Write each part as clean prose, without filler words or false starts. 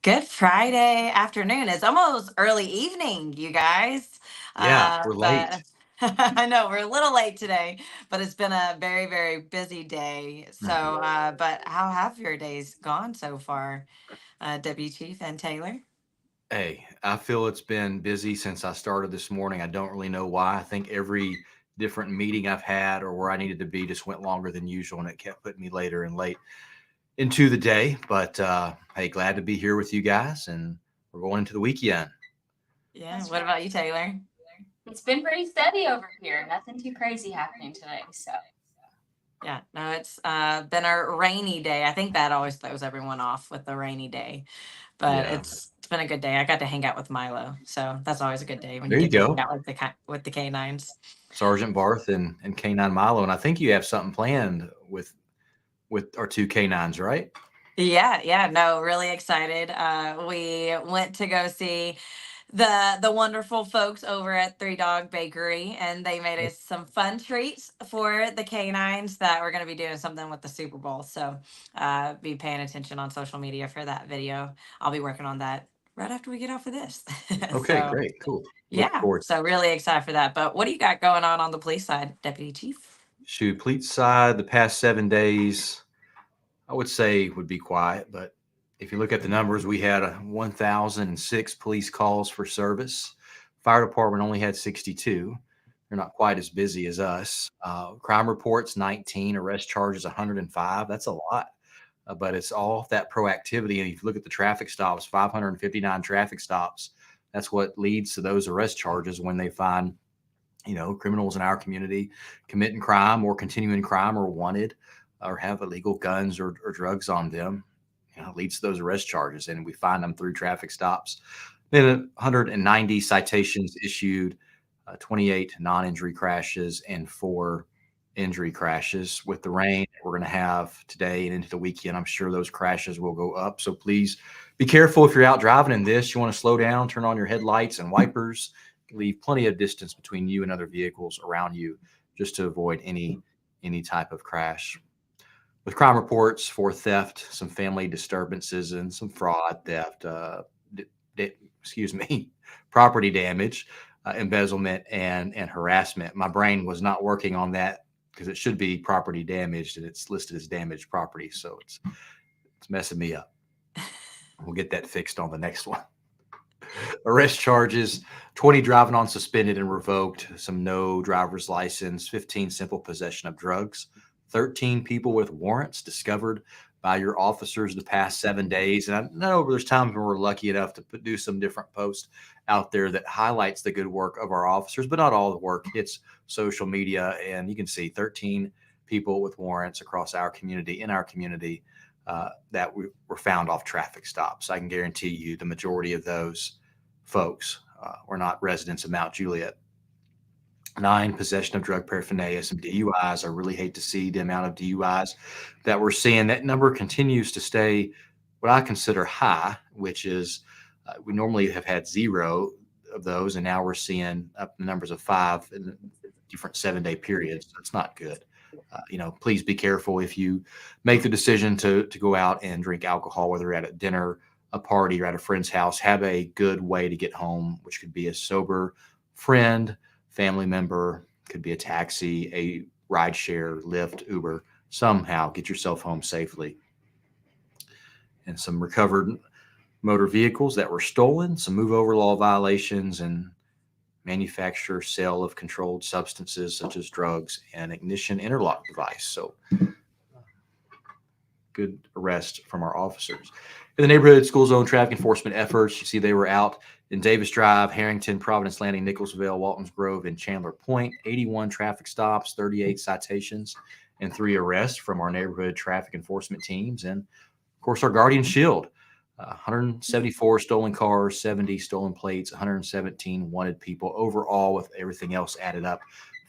Good Friday afternoon. It's almost early evening, you guys. Yeah, we're But late. I know we're a little late today, but it's been a very, very busy day. So, Mhm. but how have your days gone so far, Deputy Chief and Taylor? Hey, I feel it's been busy since I started this morning. I don't really know why. I think every different meeting I've had or where I needed to be just went longer than usual, and it kept putting me later and late into the day. But hey, glad to be here with you guys, and we're going into the weekend. Yeah. That's What right. about you, Taylor? It's been pretty steady over here. Nothing too crazy happening today. So Yeah, no, it's been a rainy day. I think that always throws everyone off with the rainy day, but Yeah, it's been a good day. I got to hang out with Milo, so that's always a good day when you there you get to hang go, out with with the canines. Sergeant Barth and Canine Milo, and I think you have something planned with our two canines, right? Yeah, yeah, no, really excited. We went to go see the wonderful folks over at Three Dog Bakery, and they made us some fun treats for the canines that we're going to be doing something with the Super Bowl. So, be paying attention on social media for that video. I'll be working on that right after we get off of this. Okay, So, great, cool. Looking yeah, forward. so really excited for that. But what do you got going on the police side, Deputy Chief? Shoot, Pleat side, the past 7 days, I would say would be quiet, but if you look at the numbers, we had 1,006 police calls for service. Fire department only had 62. They're not quite as busy as us. Crime reports 19, arrest charges 105. That's a lot, but it's all that proactivity. And if you look at the traffic stops, 559 traffic stops. That's what leads to those arrest charges when they find criminals in our community committing crime or continuing crime or wanted or have illegal guns or drugs on them. Leads to those arrest charges, and we find them through traffic stops. Then 190 citations issued, 28 non-injury crashes, and 4 injury crashes. With the rain we're going to have today and into the weekend, I'm sure those crashes will go up. So please be careful if you're out driving in this. You want to slow down, turn on your headlights and wipers, leave plenty of distance between you and other vehicles around you, just to avoid any type of crash. With crime reports for theft, some family disturbances, and some fraud, theft, d- excuse me, property damage, embezzlement, and harassment. My brain was not working on that because it should be property damaged, and it's listed as damaged property, so it's messing me up. We'll get that fixed on the next one. Arrest charges: 20 driving on suspended and revoked, some no driver's license, 15 simple possession of drugs, 13 people with warrants discovered by your officers the past 7 days. And I know there's times when we're lucky enough to do some different posts out there that highlights the good work of our officers, but not all the work hits social media. And you can see 13 people with warrants across our community, in our community, that were found off traffic stops. I can guarantee you the majority of those folks were not residents of Mount Juliet. 9, possession of drug paraphernalia, some DUIs. I really hate to see the amount of DUIs that we're seeing. That number continues to stay what I consider high, which is we normally have had 0 of those, and now we're seeing up the numbers of 5 in different 7-day periods. That's not good. Please be careful if you make the decision to go out and drink alcohol, whether you're at a dinner, a party, or at a friend's house. Have a good way to get home, which could be a sober friend, family member, could be a taxi, a ride share, Lyft, Uber. Somehow get yourself home safely. And some recovered motor vehicles that were stolen, some move over law violations, and manufacture, sale of controlled substances such as drugs and ignition interlock device. So good arrest from our officers. In the neighborhood school zone traffic enforcement efforts, you see they were out in Davis Drive, Harrington, Providence Landing, Nicholsville, Waltons Grove, and Chandler Point. 81 traffic stops, 38 citations, and 3 arrests from our neighborhood traffic enforcement teams. And of course, our Guardian Shield. 174 stolen cars, 70 stolen plates, 117 wanted people. Overall, with everything else added up,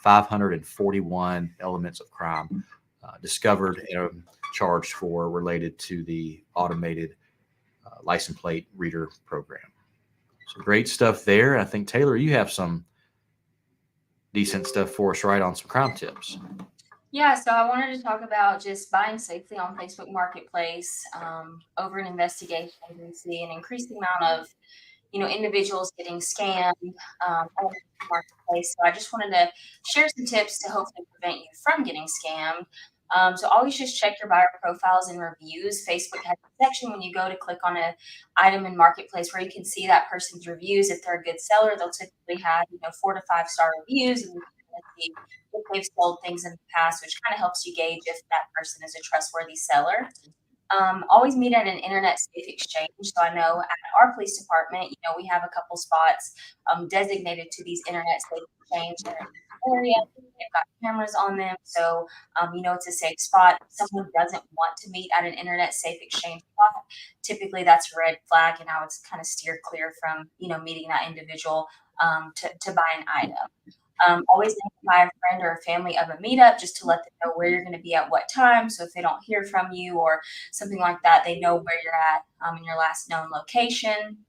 541 elements of crime discovered and charged for related to the automated license plate reader program. So great stuff there. I think, Taylor, you have some decent stuff for us, right, on some crime tips. Yeah, so I wanted to talk about just buying safely on Facebook Marketplace. Over an investigation, we see an increasing amount of individuals getting scammed on the marketplace. So I just wanted to share some tips to hopefully prevent you from getting scammed. So always just check your buyer profiles and reviews. Facebook has a section when you go to click on an item in marketplace where you can see that person's reviews. If they're a good seller, they'll typically have 4 to 5 star reviews, and you can see if they've sold things in the past, which kind of helps you gauge if that person is a trustworthy seller. Always meet at an internet safe exchange. So I know at our police department, we have a couple spots designated to these internet safe exchange that are in the area. They've got cameras on them, so it's a safe spot. If someone doesn't want to meet at an internet safe exchange spot, typically that's a red flag, and I would kind of steer clear from meeting that individual to buy an item. Always notify a friend or a family of a meetup just to let them know where you're going to be at what time. So if they don't hear from you or something like that, they know where you're at in your last known location.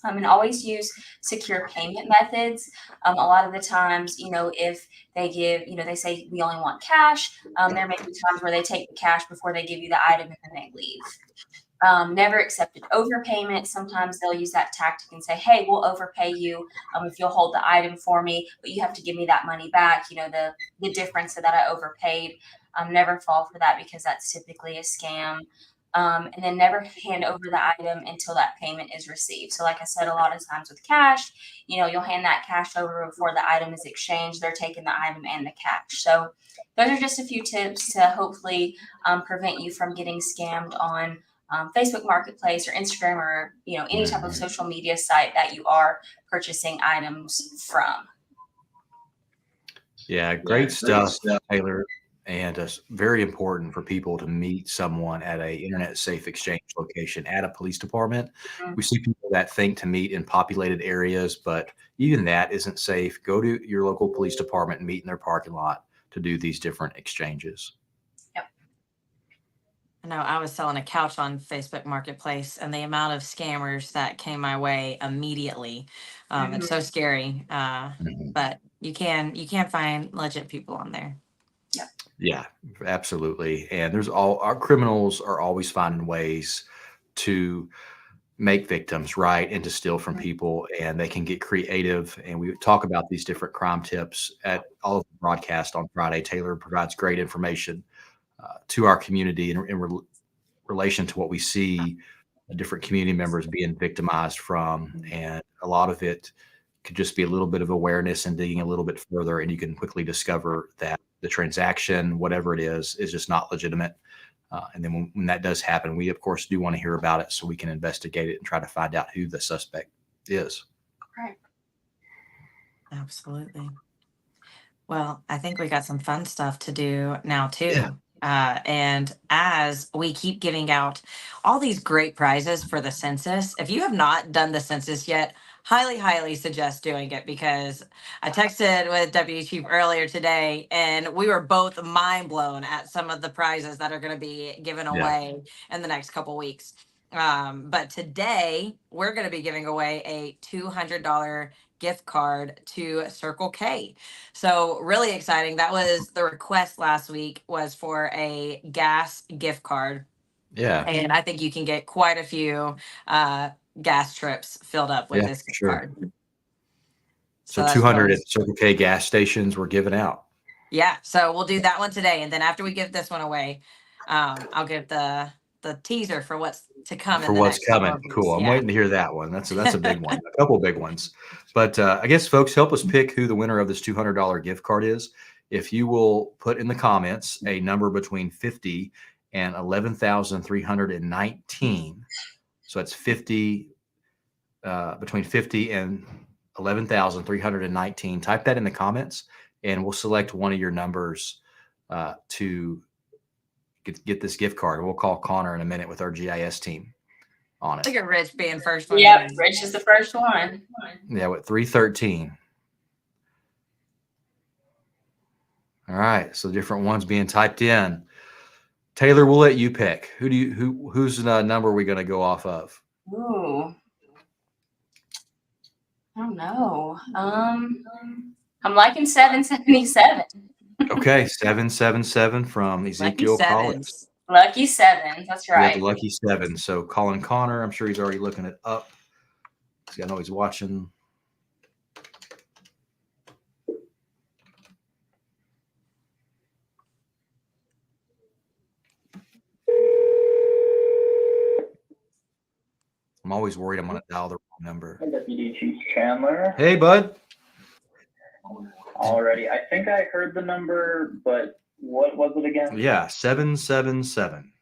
And always use secure payment methods. A lot of the times, if they give, they say we only want cash, there may be times where they take the cash before they give you the item and then they leave. Never accepted overpayment. Sometimes they'll use that tactic and say, hey, we'll overpay you if you'll hold the item for me, but you have to give me that money back, the difference so that I overpaid. Never fall for that because that's typically a scam. And then never hand over the item until that payment is received. So like I said, a lot of times with cash, you'll hand that cash over before the item is exchanged. They're taking the item and the cash. So those are just a few tips to hopefully prevent you from getting scammed on Facebook Marketplace or Instagram or any type of social media site that you are purchasing items from. Yeah, great stuff, Taylor. And it's very important for people to meet someone at a internet safe exchange location at a police department. Mhm. We see people that think to meet in populated areas, but even that isn't safe. Go to your local police department and meet in their parking lot to do these different exchanges. Yep. I know I was selling a couch on Facebook Marketplace, and the amount of scammers that came my way immediately, it's so scary. Mhm. But you can find legit people on there. Yep. Yeah, absolutely. And there's all our criminals are always finding ways to make victims, right, and to steal from Mhm. people, and they can get creative. And we talk about these different crime tips at all of the broadcast on Friday. Taylor provides great information to our community in relation to what we see different community members being victimized from, and a lot of it could just be a little bit of awareness and digging a little bit further, and you can quickly discover that the transaction, whatever it is just not legitimate. And then when that does happen, we of course do want to hear about it so we can investigate it and try to find out who the suspect is. Right. Absolutely. Well, I think we got some fun stuff to do now Yeah. too. And as we keep giving out all these great prizes for the census, if you have not done the census yet, highly, highly suggest doing it, because I texted with Deputy Chief earlier today and we were both mind blown at some of the prizes that are going to be given Yeah. away in the next couple weeks. But today we're going to be giving away a $200 gift card to Circle K. So really exciting. That was the request last week, was for a gas gift card. Yeah. And I think you can get quite a few gas trips filled up with Yeah, this for gift sure. card. So So that's 200 really, at Circle K gas stations were given out. yeah. So we'll do that one today. And then after we give this one away, I'll give the teaser for what's to come in For the what's next couple coming. of weeks. Cool. I'm Yeah. waiting to hear that one. That's a big one. A couple big ones. But I guess folks, help us pick who the winner of this $200 gift card is. If you will put in the comments a number between 50 and 11,319. So that's 50 between 50 and 11,319. Type that in the comments and we'll select one of your numbers to get this gift card. We'll call Connor in a minute with our GIS team on it. Look at Rich being first one Yep. in. Rich is the first one. Yeah, with 313. All right, so different ones being typed in. Taylor, we'll let you pick. Whose number are we going to go off of? Ooh. I don't know. I'm liking 777. Okay, 777 from Lucky Ezekiel. Call it. sevens. Lucky sevens. That's We have the right. lucky 7. So calling Connor. I'm sure he's already looking it up. See, I know he's watching. I'm always worried I'm going to dial the wrong number. Deputy Chief Chandler. Hey, bud. Already, I think I heard the number, but what was it again? Yeah, 777.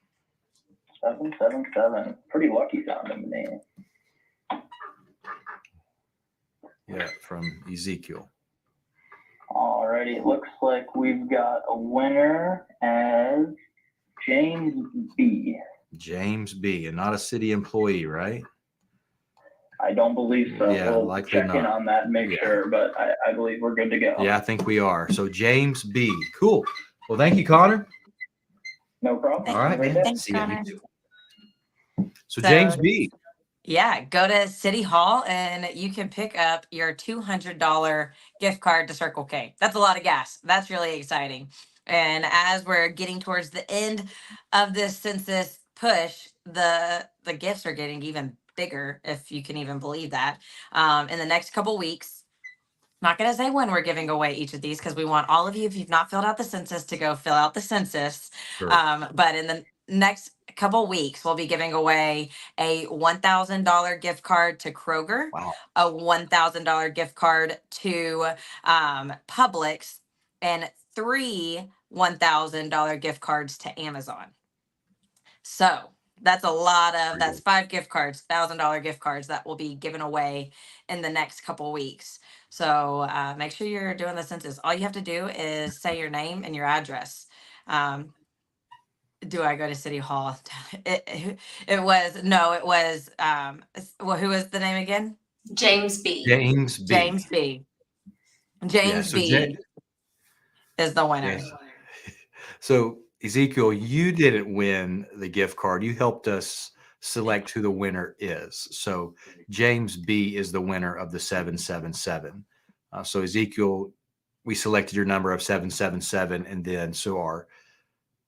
777. Pretty lucky sounding to me. Yeah, from Ezekiel. Alrighty, it looks like we've got a winner as James B. James B. And not a city employee, right? I don't believe so. Yeah, We'll likely check in not. on that and make sure, but I believe we're good to go. Yeah, I think we are. So James B. Cool. Well, thank you, Connor. No problem. All right, Great man. day. Thanks, See ya. You Connor. too. So James B. Yeah, go to City Hall and you can pick up your $200 gift card to Circle K. That's a lot of gas. That's really exciting. And as we're getting towards the end of this census push, the gifts are getting even bigger, if you can even believe that. In the next couple weeks, not going to say when we're giving away each of these because we want all of you, if you've not filled out the census, to go fill out the census. Sure. But in the next couple weeks, we'll be giving away a $1,000 gift card to Kroger, Wow. a $1,000 gift card to Publix, and 3 $1,000 gift cards to Amazon. So that's a lot of, that's 5 gift cards, $1,000 gift cards that will be given away in the next couple weeks. So make sure you're doing the census. All you have to do is say your name and your address. Do I go to City Hall? It was, well, who was the name again? James B. James B. James B. James so B is the winner. Yes. So Ezekiel, you didn't win the gift card. You helped us select who the winner is. So James B is the winner of the 777. So Ezekiel, we selected your number of 777, and then so our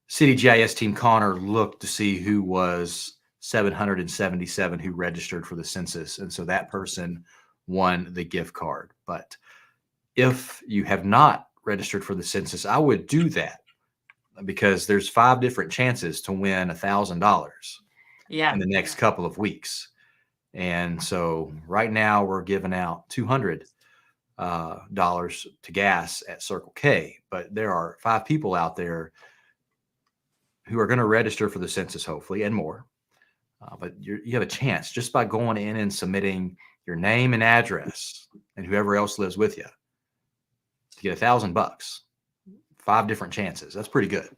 City GIS team Connor looked to see who was 777 who registered for the census, and so that person won the gift card. But if you have not registered for the census, I would do that because there's 5 different chances to win $1,000 Yeah. in the next couple of weeks. And so right now we're giving out $200 to gas at Circle K, but there are 5 people out there who are going to register for the census, hopefully, and more. But you have a chance just by going in and submitting your name and address and whoever else lives with you to get $1,000. 5 different chances. That's pretty good.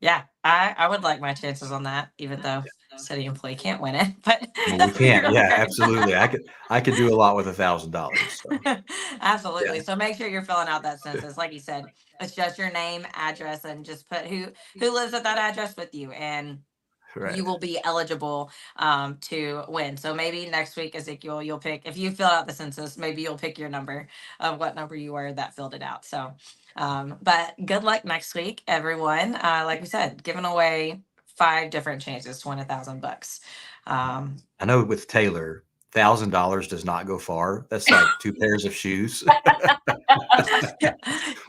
Yeah, I would like my chances on that, even though city employee can't win it. But Well, we can't. Yeah, absolutely. I could do a lot with $1,000. So. Absolutely. Yeah. So make sure you're filling out that census. Like you said, it's just your name, address, and just put who lives at that address with you, and Right. you will be eligible to win. So maybe next week, Ezekiel, you'll pick, if you fill out the census, maybe you'll pick your number of what number you were that filled it out. So, but good luck next week, everyone. Like we said, giving away 5 different chances to win $1,000. I know with Taylor, $1,000 does not go far. That's like 2 pairs of shoes.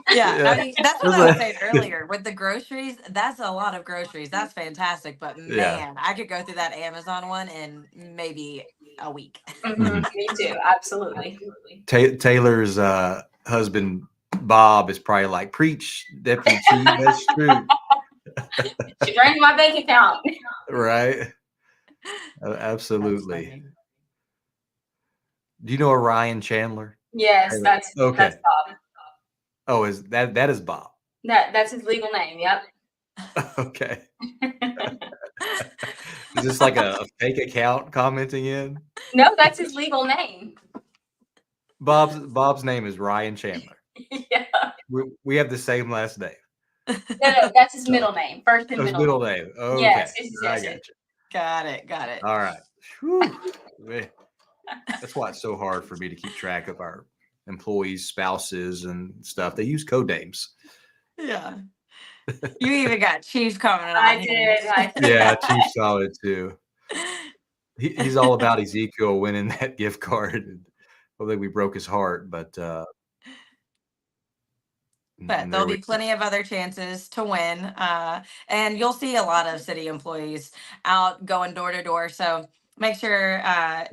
Yeah, I mean, that's what I was saying earlier with the groceries. That's a lot of groceries. That's fantastic. But man, I could go through that Amazon one in maybe a week. Me too. Absolutely. Taylor's husband, Bob, is probably like, preach, Deputy Chief. That's true. She drained my bank account. Right. Absolutely. Do you know Orion Chandler? Yes, that's okay. That's Bob. Oh, is that is Bob? That's his legal name. Yep. Okay. Is this like a fake account commenting in? No, that's his legal name. Bob's name is Ryan Chandler. Yeah. We have the same last name. No, that's his middle name. First and middle name. Okay. Yes, I got you. Got it. All right. Whew. That's why it's so hard for me to keep track of our employees, spouses, and stuff. They use code names. Yeah. You even got Chief commenting on I him. did. I did. Yeah, Chief saw it too. He's all about Ezekiel winning that gift card. I think we broke his heart, but But there'll be plenty of other chances to win. And you'll see a lot of city employees out going door to door. So make sure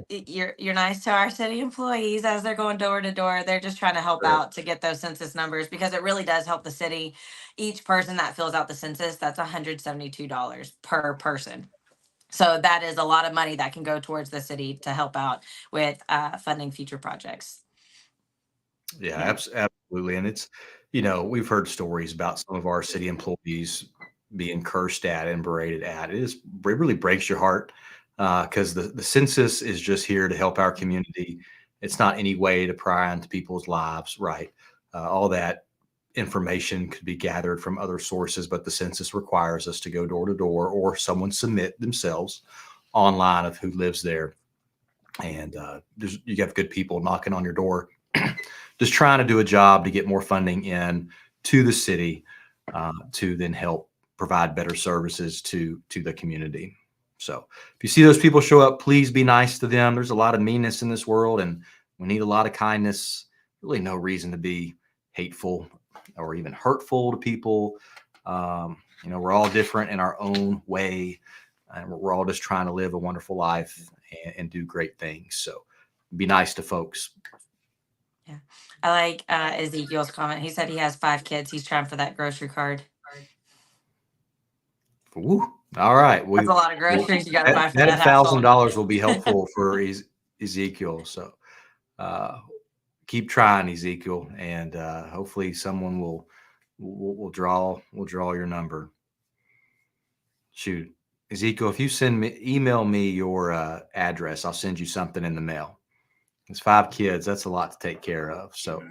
you're nice to our city employees as they're going door to door. They're just trying to help out to get those census numbers because it really does help the city. Each person that fills out the census, that's $172 per person. So that is a lot of money that can go towards the city to help out with funding future projects. Yeah, absolutely. And it's, we've heard stories about some of our city employees being cursed at and berated at. It really breaks your heart because the census is just here to help our community. It's not any way to pry into people's lives, right? All that information could be gathered from other sources, but the census requires us to go door to door or someone submit themselves online of who lives there. And you have good people knocking on your door just trying to do a job to get more funding in to the city to then help provide better services to the community. So if you see those people show up, please be nice to them. There's a lot of meanness in this world and we need a lot of kindness. Really no reason to be hateful or even hurtful to people. We're all different in our own way and we're all just trying to live a wonderful life and do great things. So be nice to folks. Yeah. I like Ezekiel's comment. He said he has 5 kids. He's trying for that grocery card. Woo. All right. That's a lot of groceries you got to buy for that household. $1,000 will be helpful for Ezekiel. So keep trying, Ezekiel, and hopefully someone will draw your number. Shoot, Ezekiel, if you email me your address, I'll send you something in the mail. It's 5 kids. That's a lot to take care of. So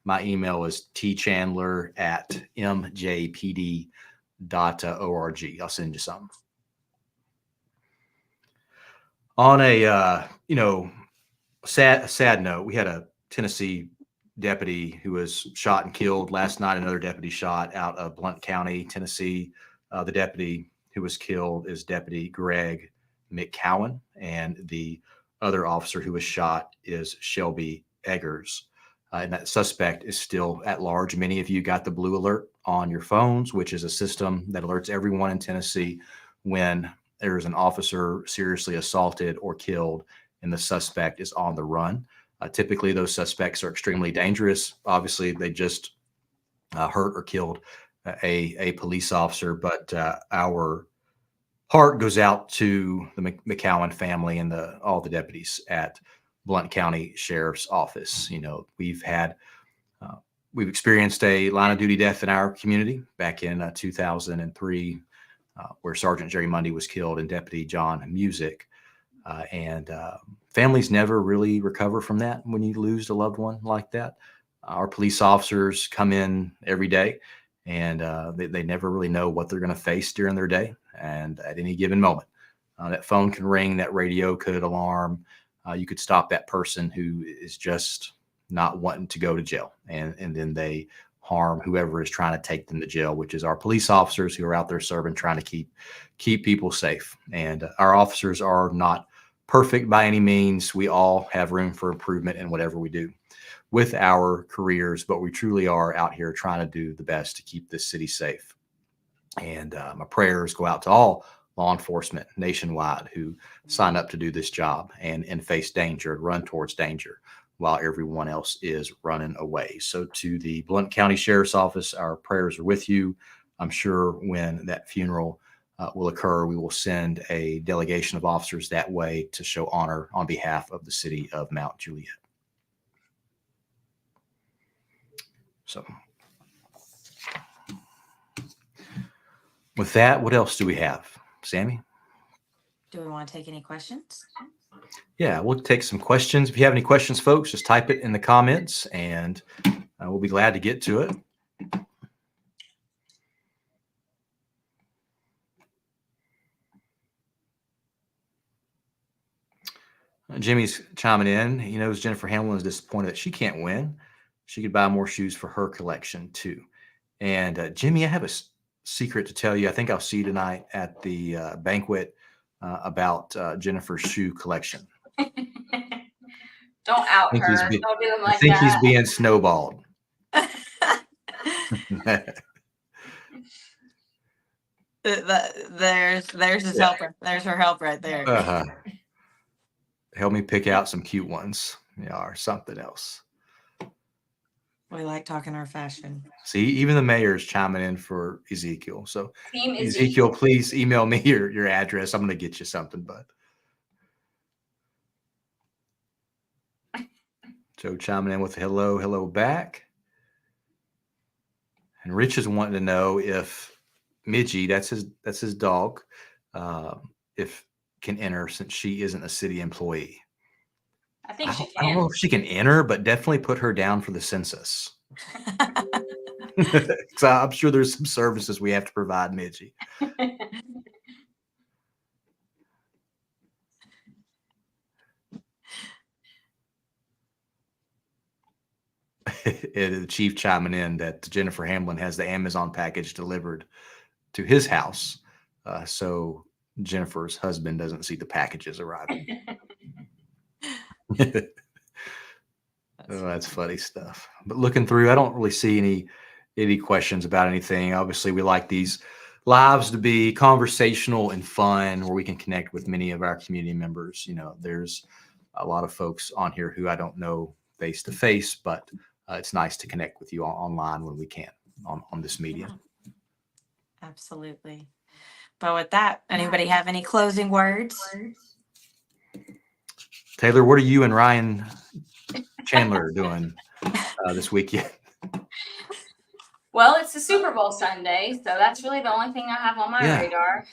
my email is tchandler@mjpd.org. I'll send you something. On a sad note, we had a Tennessee deputy who was shot and killed last night. Another deputy shot out of Blount County, Tennessee. The deputy who was killed is Deputy Greg McCowan, and the other officer who was shot is Shelby Eggers. And that suspect is still at large. Many of you got the blue alert on your phones, which is a system that alerts everyone in Tennessee when there's an officer seriously assaulted or killed and the suspect is on the run. Typically, those suspects are extremely dangerous. Obviously, they just hurt or killed a police officer, but our heart goes out to the McCowan family and all the deputies at Blount County Sheriff's Office. We've experienced a line of duty death in our community back in 2003, where Sergeant Jerry Mundy was killed and Deputy John Music. And families never really recover from that when you lose a loved one like that. Our police officers come in every day and they never really know what they're going to face during their day. And at any given moment, that phone can ring, that radio could alarm. You could stop that person who is just not wanting to go to jail. And then they harm whoever is trying to take them to jail, which is our police officers who are out there serving, trying to keep people safe. And our officers are not perfect by any means. We all have room for improvement in whatever we do with our careers, but we truly are out here trying to do the best to keep this city safe. And my prayers go out to all law enforcement nationwide who sign up to do this job and face danger, run towards danger while everyone else is running away. So to the Blount County Sheriff's Office, our prayers are with you. I'm sure when that funeral will occur, we will send a delegation of officers that way to show honor on behalf of the city of Mount Juliet. So with that, what else do we have? Sammy? Do we want to take any questions? Yeah, we'll take some questions. If you have any questions, folks, just type it in the comments and we'll be glad to get to it. Jimmy's chiming in. He knows Jennifer Hamlin is disappointed that she can't win. She could buy more shoes for her collection too. And Jimmy, I have a secret to tell you. I think I'll see you tonight at the banquet about Jennifer's shoe collection. Don't out I think her. Don't do them I like think that. he's being snowballed. There's his helper. There's her help right there. Help me pick out some cute ones, or something else. We like talking our fashion. See, even the mayor's chiming in for Ezekiel. So Team Ezekiel, please email me your address. I'm going to get you something, bud. Joe chiming in with hello back. And Rich is wanting to know if Midgie, that's his dog, if can enter since she isn't a city employee. I think she I don't know if she can enter, but definitely put her down for the census. Because I'm sure there's some services we have to provide Midgie. The chief chiming in that Jennifer Hamlin has the Amazon package delivered to his house, so Jennifer's husband doesn't see the packages arriving. Oh, that's funny stuff. But looking through, I don't really see any questions about anything. Obviously, we like these lives to be conversational and fun, where we can connect with many of our community members. There's a lot of folks on here who I don't know face to face, but it's nice to connect with you online when we can on this medium. Absolutely. But with that, anybody have any closing words? Taylor, what are you and Ryan Chandler doing this weekend? Well, it's the Super Bowl Sunday, so that's really the only thing I have on my radar.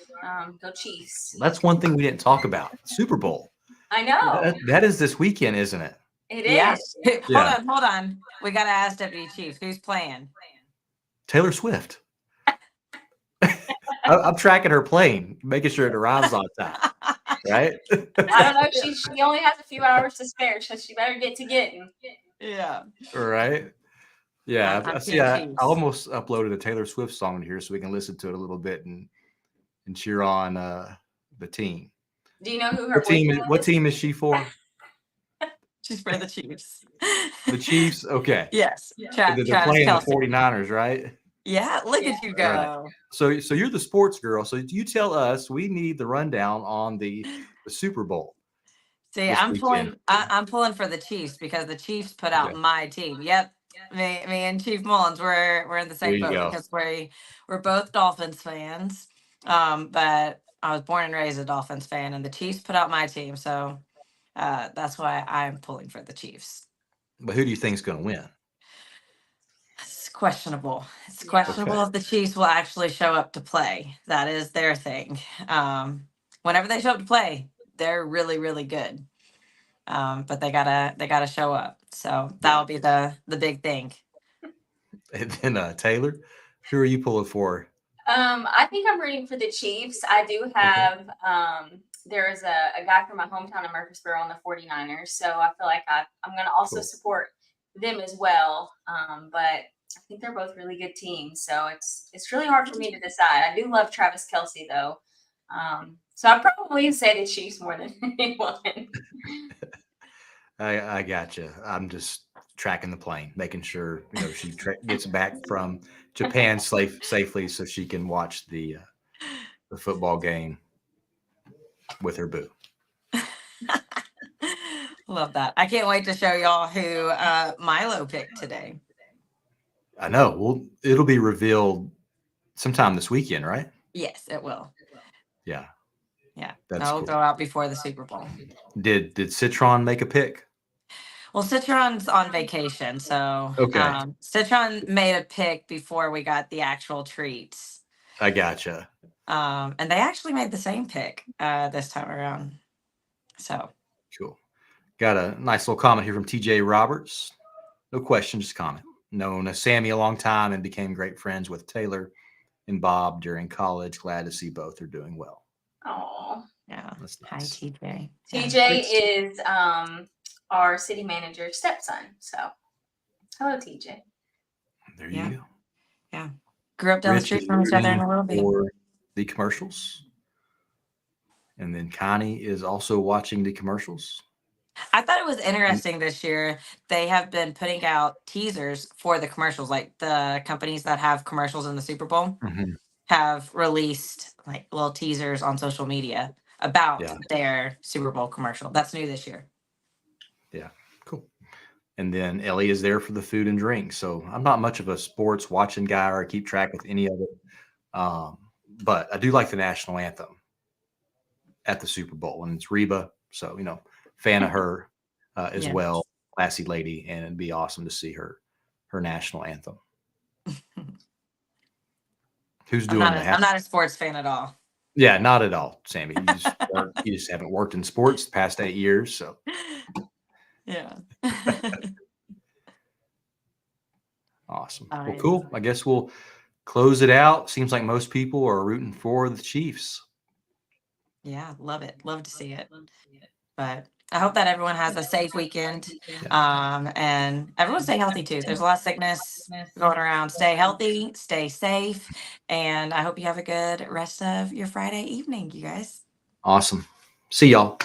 Go Chiefs. That's one thing we didn't talk about. Super Bowl. I know. That is this weekend, isn't it? It is. Hold on. We got to ask Deputy Chief, who's playing? Taylor Swift. I'm tracking her plane, making sure it arrives on time. Right? I don't know. She only has a few hours to spare, so she better get to getting. Yeah. Right. Yeah. I Chiefs. almost uploaded a Taylor Swift song here so we can listen to it a little bit and cheer on the team. Do you know who her team is? What team is she for? She's for the Chiefs. The Chiefs? Okay. Yes. They're playing the 49ers, right? Yeah, look at you go. Right. So you're the sports girl. So you tell us, we need the rundown on the Super Bowl. See, I'm pulling for the Chiefs because the Chiefs put out my team. Yep. Me and Chief Mullins, we're in the same boat because we're both Dolphins fans. But I was born and raised a Dolphins fan, and the Chiefs put out my team. So that's why I'm pulling for the Chiefs. But who do you think is going to win? It's questionable. It's questionable if the Chiefs will actually show up to play. That is their thing. Whenever they show up to play, they're really, really good. But they gotta show up. So that'll be the big thing. And then Taylor, who are you pulling for? I think I'm rooting for the Chiefs. I do have there is a guy from my hometown of Murfreesboro on the 49ers, so I feel like I'm going to also support them as well. But I think they're both really good teams, so it's really hard for me to decide. I do love Travis Kelce though, so I probably say the Chiefs more than anyone. I gotcha. I'm just tracking the plane, making sure she gets back from Japan safely so she can watch the football game with her boo. Love that. I can't wait to show y'all who Milo picked today. I know. Well, it'll be revealed sometime this weekend, right? Yes, it will. Yeah. Yeah. That'll go out before the Super Bowl. Did Citron make a pick? Well, Citron's on vacation, so Citron made a pick before we got the actual treats. I gotcha. And they actually made the same pick this time around. So cool. Got a nice little comment here from TJ Roberts. No question, just comment. Known as Sammy a long time and became great friends with Taylor and Bob during college. Glad to see both are doing well. Oh, yeah. That's nice. Hi, TJ. TJ is our city manager's stepson. So, hello, TJ. There you go. Yeah. Grew up down the Rich street is from each other in rooting a little bit. for the commercials. And then Connie is also watching the commercials. I thought it was interesting this year. They have been putting out teasers for the commercials, like the companies that have commercials in the Super Bowl Mhm. have released like little teasers on social media about Yeah. their Super Bowl commercial. That's new this year. Yeah, cool. And then Ellie is there for the food and drink. So I'm not much of a sports watching guy or I keep track with any of it. But I do like the national anthem at the Super Bowl, and it's Reba. So, fan of her as Yeah. well. Classy lady, and it'd be awesome to see her national anthem. Who's I'm doing not the I'm not a sports fan at all. Yeah, not at all, Sammy. You just haven't worked in sports the past 8 years, so. Yeah. Awesome. Oh, Well, yeah. cool. I guess we'll close it out. Seems like most people are rooting for the Chiefs. Yeah, love it. Love to see it. But I hope that everyone has a safe weekend. Yeah. And everyone stay healthy too. There's a lot of sickness going around. Stay healthy, stay safe, and I hope you have a good rest of your Friday evening, you guys. Awesome. See y'all.